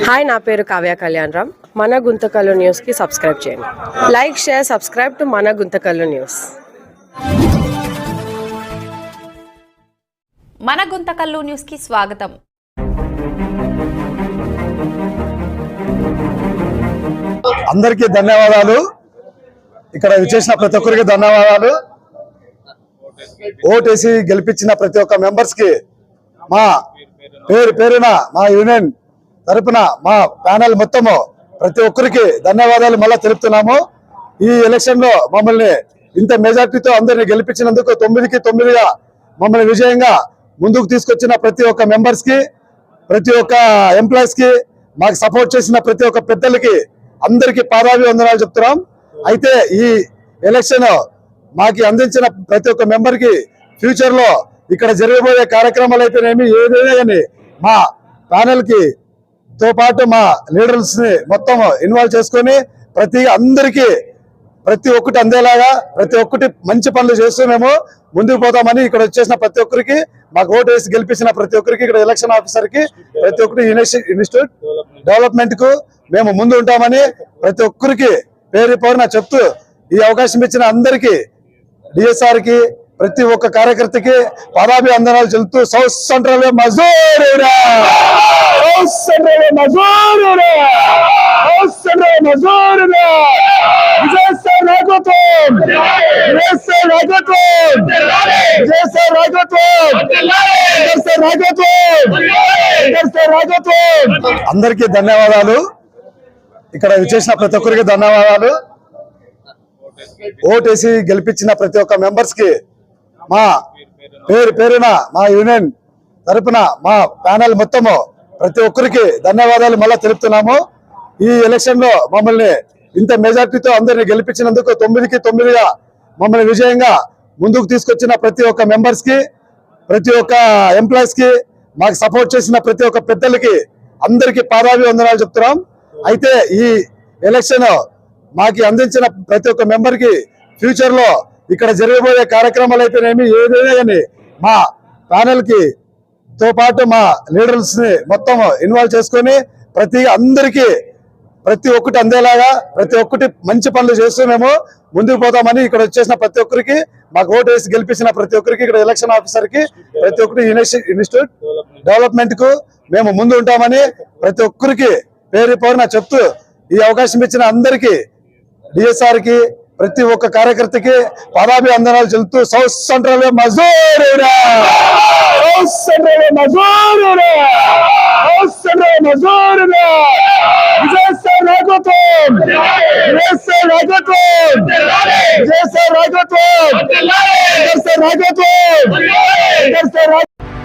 Hi, నా పేరు కావ్య కళ్యాణ్ రామ్. మన గుంతకల్లు న్యూస్కి సబ్స్క్రైబ్ చేయండి. లైక్, షేర్, సబ్స్క్రైబ్ టు మన గుంతకల్లు న్యూస్. మన గుంతకల్లు న్యూస్కి స్వాగతం. అందరికీ ధన్యవాదాలు. ఇక్కడ విచ్చేసిన ప్రతి ఒక్కరికి ధన్యవాదాలు. ఓటేసి గెలిపించిన ప్రతి ఒక్క మెంబర్స్ కి మా పేరున మా యూనియన్ తరపున మా ప్యానెల్ మొత్తము ప్రతి ఒక్కరికి ధన్యవాదాలు మళ్ళా తెలుపుతున్నాము. ఈ ఎలక్షన్ లో మమ్మల్ని ఇంత మెజార్టీతో అందరిని గెలిపించినందుకు 9కి 9గా మమ్మల్ని విజయంగా ముందుకు తీసుకొచ్చిన ప్రతి ఒక్క మెంబర్స్ కి, ప్రతి ఒక్క ఎంప్లాయీస్ కి, మాకు సపోర్ట్ చేసిన ప్రతి ఒక్క పెద్దలకి అందరికీ పాదాభివందనాలు చెప్తున్నాం. అయితే ఈ ఎలక్షన్ మాకు అందించిన ప్రతి ఒక్క మెంబర్ కి ఫ్యూచర్ లో ఇక్కడ జరగబోయే కార్యక్రమాలు అయితేనేమి ఏదైనా కానీ మా ప్యానెల్ కి తో పాటు మా లీడర్స్ ని మొత్తం ఇన్వాల్వ్ చేసుకొని అందరికీ ప్రతి ఒక్కటి అందేలాగా ప్రతి ఒక్కటి మంచి పనులు చేస్తూ మేము ముందుకు పోతామని ఇక్కడ వచ్చేసిన ప్రతి ఒక్కరికి, మాకు ఓటు వేసి గెలిపించిన ప్రతి ఒక్కరికి, ఇక్కడ ఎలక్షన్ ఆఫీసర్ కి, ప్రతి ఒక్కటి ఇన్స్టిట్యూట్ డెవలప్మెంట్ కు మేము ముందు ఉంటామని ప్రతి ఒక్కరికి పేరున చెప్తూ ఈ అవకాశం ఇచ్చిన అందరికీ, డిఎస్ఆర్ కి, ప్రతి ఒక్క కార్యకర్తకి పాదాభివందనాలు చెల్లుతూ సౌత్ సెంట్రల్ మజూరురా, సౌత్ సెంట్రల్ మజూరురా, సౌత్ సెంట్రల్ మజూరురా, విజయసాయి నాయకత్వం, విజయసాయి నాయకత్వం, విజయసాయి నాయకత్వం, విజయసాయి నాయకత్వం, విజయసాయి నాయకత్వం. అందరికీ ధన్యవాదాలు. ఇక్కడ విచ్చేసిన ప్రతి ఒక్కరికి ధన్యవాదాలు. ఓటేసి గెలిపించిన ప్రతి ఒక్క మెంబర్స్ కి మా పేరున మా యూనియన్ తరపున మా ప్యానెల్ మొత్తము ప్రతి ఒక్కరికి ధన్యవాదాలు మళ్ళా తెలుపుతున్నాము. ఈ ఎలక్షన్ లో మమ్మల్ని ఇంత మెజార్టీతో అందరిని గెలిపించినందుకు 9కి 9గా మమ్మల్ని విజయంగా ముందుకు తీసుకొచ్చిన ప్రతి ఒక్క మెంబర్స్ కి, ప్రతి ఒక్క ఎంప్లాయీస్ కి, మాకు సపోర్ట్ చేసిన ప్రతి ఒక్క పెద్దలకి అందరికీ పాదాభివందనాలు చెప్తున్నాం. అయితే ఈ ఎలక్షన్ మాకు అందించిన ప్రతి ఒక్క మెంబర్ కి ఫ్యూచర్ లో ఇక్కడ జరగబోయే కార్యక్రమాలు అయితేనేమి ఏదైనా కానీ మా ప్యానెల్ కి తో పాటు మా లీడర్స్ ని మొత్తం ఇన్వాల్వ్ చేసుకొని అందరికీ ప్రతి ఒక్కటి అందేలాగా ప్రతి ఒక్కటి మంచి పనులు చేస్తూ మేము ముందుకు పోతామని ఇక్కడ వచ్చేసిన ప్రతి ఒక్కరికి, మాకు ఓటు వేసి గెలిపించిన ప్రతి ఒక్కరికి, ఇక్కడ ఎలక్షన్ ఆఫీసర్ కి, ప్రతి ఒక్కటి ఇన్స్టిట్యూట్ డెవలప్మెంట్ కు మేము ముందు ఉంటామని ప్రతి ఒక్కరికి పేరున చెప్తూ ఈ అవకాశం ఇచ్చిన అందరికీ, డిఎస్ఆర్ కి, ప్రతి ఒక్క కార్యకర్తకి పాదాభివందనాలు చెల్లుతూ సౌత్ సెంట్రల్ మజూరురా, సౌత్ సెంట్రల్ మజూరురా, సౌత్ సెంట్రల్ మజూరురా, విజయసాయి నాయకత్వం, విజయసాయి నాయకత్వం, విజయసాయి నాయకత్వం, విజయసాయి నాయకత్వం, విజయసాయి నాయకత్వం.